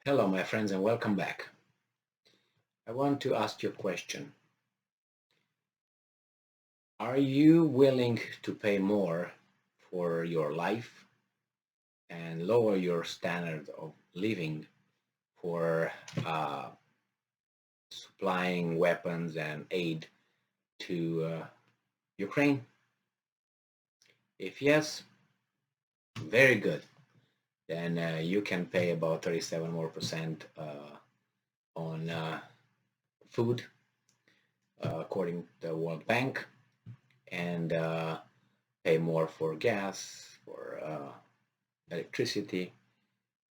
Hello, my friends, and welcome back. I want to ask you a question. Are you willing to pay more for your life and lower your standard of living for uh, supplying weapons and aid to Ukraine? If yes, very good. Then you can pay about 37 more percent on food, according to the World Bank, and pay more for gas, for electricity,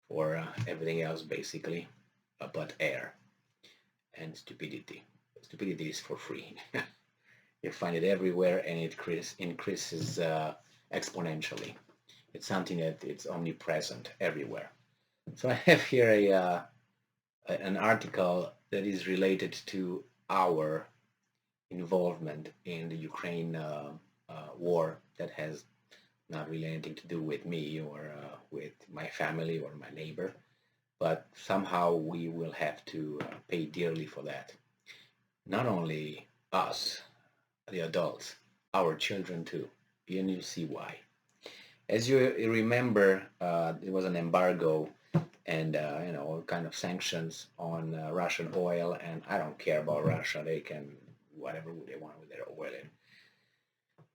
for everything else basically, but air and stupidity. Stupidity is for free. You find it everywhere, and it increases exponentially. It's something that it's omnipresent everywhere. So I have here an article that is related to our involvement in the Ukraine war that has not really anything to do with me or with my family or my neighbor, but somehow we will have to pay dearly for that. Not only us, the adults, our children too. And you see why. As you remember, there was an embargo and all kind of sanctions on Russian oil, and I don't care about Russia. They can whatever they want with their oil.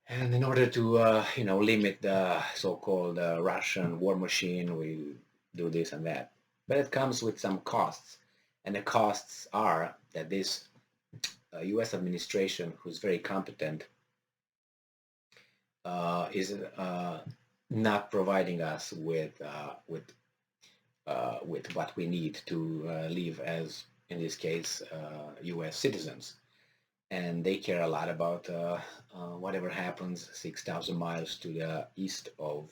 And in order to limit the so-called Russian war machine, we do this and that. But it comes with some costs, and the costs are that this U.S. administration, who's very competent, is not providing us with what we need to live as, in this case, U.S. citizens. And they care a lot about whatever happens 6,000 miles to the east of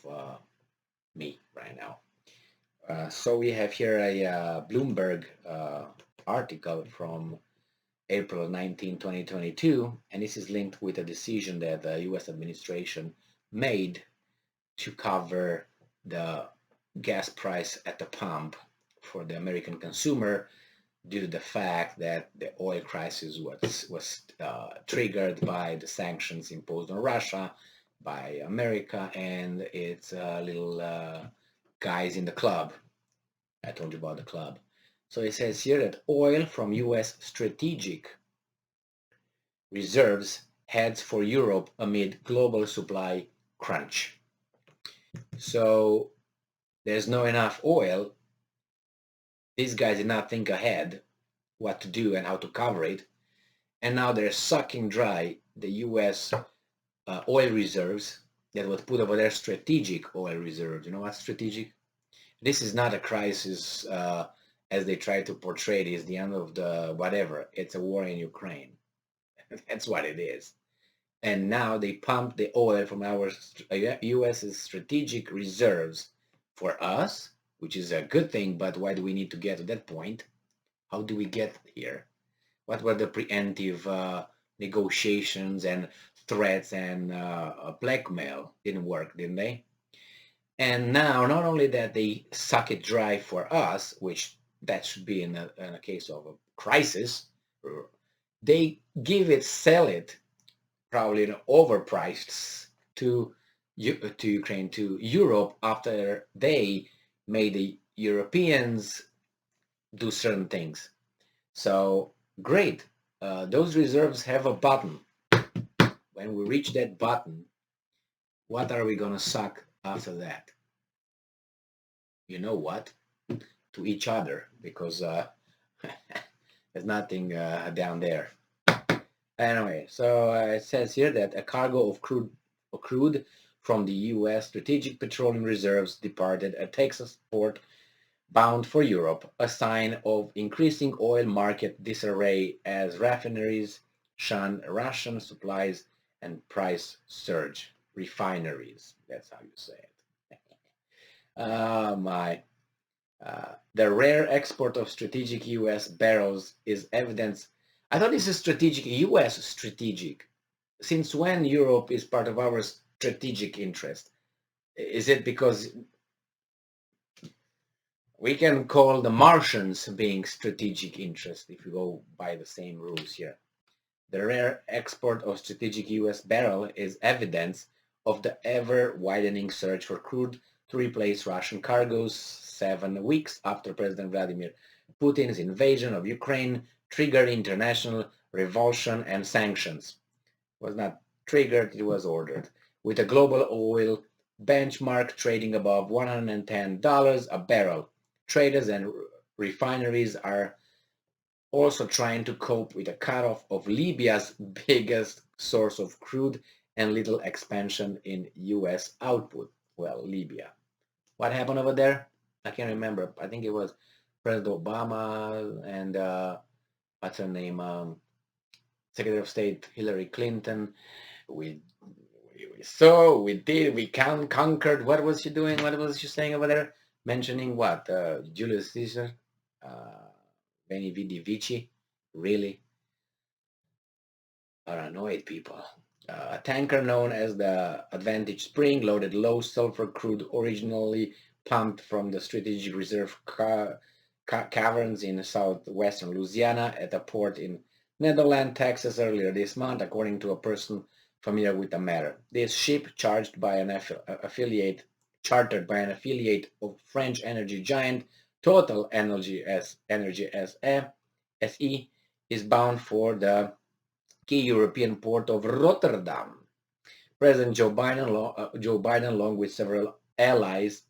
me right now. So we have here a Bloomberg article from April 19, 2022, and this is linked with a decision that the U.S. administration made to cover the gas price at the pump for the American consumer due to the fact that the oil crisis was triggered by the sanctions imposed on Russia by America and its little guys in the club. I told you about the club. So it says here that oil from U.S. strategic reserves heads for Europe amid global supply crunch. So there's not enough oil. These guys did not think ahead what to do and how to cover it. And now they're sucking dry the U.S. Oil reserves that was put over their strategic oil reserves. You know what strategic? This is not a crisis as they try to portray it is the end of the whatever. It's a war in Ukraine. That's what it is. And now they pump the oil from our U.S.'s strategic reserves for us, which is a good thing, but why do we need to get to that point? How do we get here? What were the preemptive negotiations and threats and blackmail? Didn't work, didn't they? And now, not only that they suck it dry for us, which that should be in a case of a crisis, they sell it probably overpriced to Ukraine, to Europe, after they made the Europeans do certain things. So great. Those reserves have a button. When we reach that button, what are we going to suck after that? You know what? To each other, because there's nothing down there. Anyway, so it says here that a cargo of crude from the U.S. Strategic Petroleum Reserves departed a Texas port bound for Europe, a sign of increasing oil market disarray as refineries shun Russian supplies and price surge. Refineries, that's how you say it. Oh my. The rare export of strategic U.S. barrels is evidence. I thought this is strategic, U.S. strategic. Since when Europe is part of our strategic interest? Is it because we can call the Martians being strategic interest if we go by the same rules here. The rare export of strategic U.S. barrel is evidence of the ever-widening search for crude to replace Russian cargoes 7 weeks after President Vladimir Putin's invasion of Ukraine triggered international revulsion and sanctions. It was not triggered, it was ordered. With a global oil benchmark trading above $110 a barrel, traders and refineries are also trying to cope with a cutoff of Libya's biggest source of crude and little expansion in U.S. output. Well, Libya. What happened over there? I can't remember. I think it was President Obama and what's her name? Secretary of State Hillary Clinton. We did. We conquered. What was she doing? What was she saying over there? Mentioning what? Julius Caesar? Veni Vidi Vici, really paranoid people. A tanker known as the Advantage Spring loaded low sulfur crude originally pumped from the strategic reserve caverns in southwestern Louisiana at a port in Netherlands, Texas earlier this month, according to a person familiar with the matter. This ship, chartered by an affiliate of French energy giant Total Energy SE, is bound for the key European port of Rotterdam. President Joe Biden, along with several allies,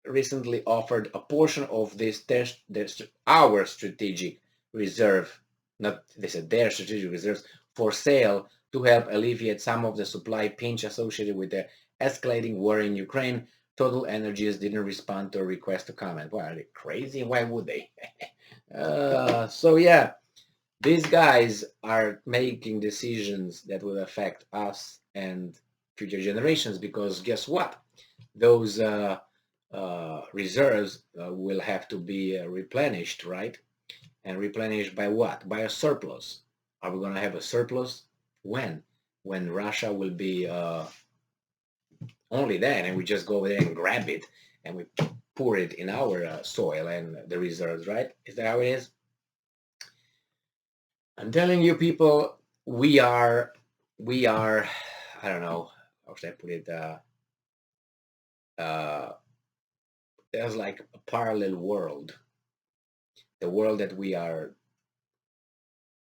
recently offered a portion of our strategic reserve, not they said their strategic reserves, for sale to help alleviate some of the supply pinch associated with the escalating war in Ukraine. Total Energies didn't respond to a request to comment. Why, are they crazy? Why would they? So yeah, these guys are making decisions that will affect us and future generations, because guess what? Those reserves will have to be replenished, right? And replenished by what? By a surplus. Are we going to have a surplus? When? When Russia will be only then, and we just go over there and grab it and we pour it in our soil and the reserves, right? Is that how it is? I'm telling you, people, we are, I don't know, how should I put it? There's like a parallel world, the world that we are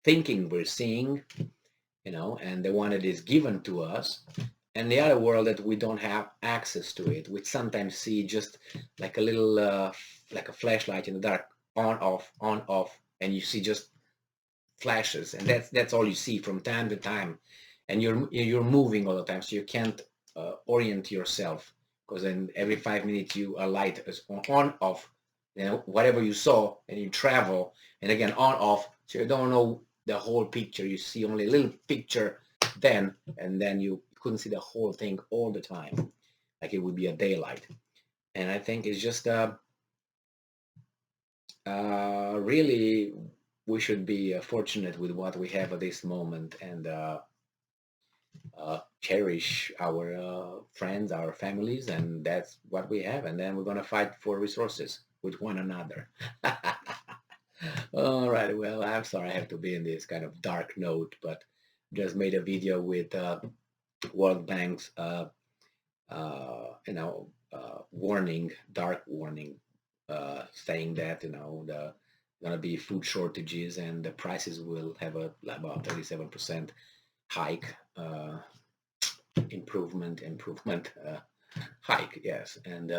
thinking we're seeing, and the one that is given to us, and the other world that we don't have access to it. We sometimes see just like a little, like a flashlight in the dark, on, off, and you see just flashes, and that's all you see from time to time, and you're moving all the time, so you can't orient yourself, because then every 5 minutes a light is on, off, whatever you saw, and you travel, and again on, off, so you don't know the whole picture. You see only a little picture then, and then you couldn't see the whole thing all the time, like it would be a daylight. And I think it's just really, we should be fortunate with what we have at this moment, and cherish our friends, our families, and that's what we have. And then we're going to fight for resources with one another. All right, well, I'm sorry I have to be in this kind of dark note, but just made a video with World Bank's warning, dark warning, saying that the gonna be food shortages and the prices will have about 37% hike, improvement hike, yes. And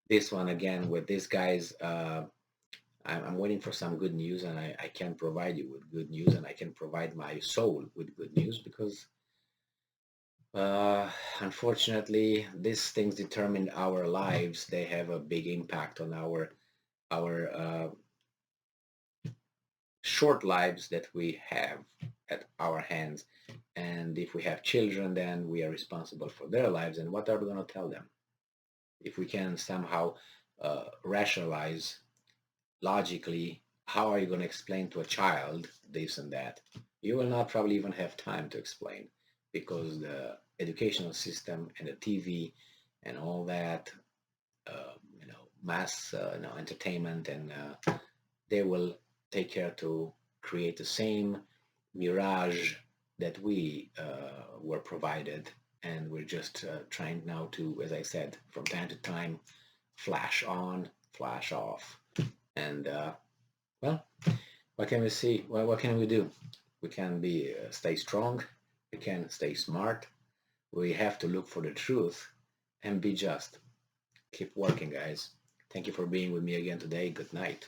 this one again with these guys, I'm waiting for some good news, and I can provide you with good news, and I can provide my soul with good news, because unfortunately these things determine our lives. They have a big impact on our short lives that we have at our hands. And if we have children, then we are responsible for their lives. And what are we going to tell them? If we can somehow rationalize logically, how are you going to explain to a child this and that? You will not probably even have time to explain, because the educational system and the TV and all that, mass entertainment, and they will take care to create the same mirage that we were provided, and we're just trying now to, as I said, from time to time, flash on, flash off, and well, what can we see? Well, what can we do? We can be stay strong. We can stay smart. We have to look for the truth and be just. Keep working, guys. Thank you for being with me again today. Good night.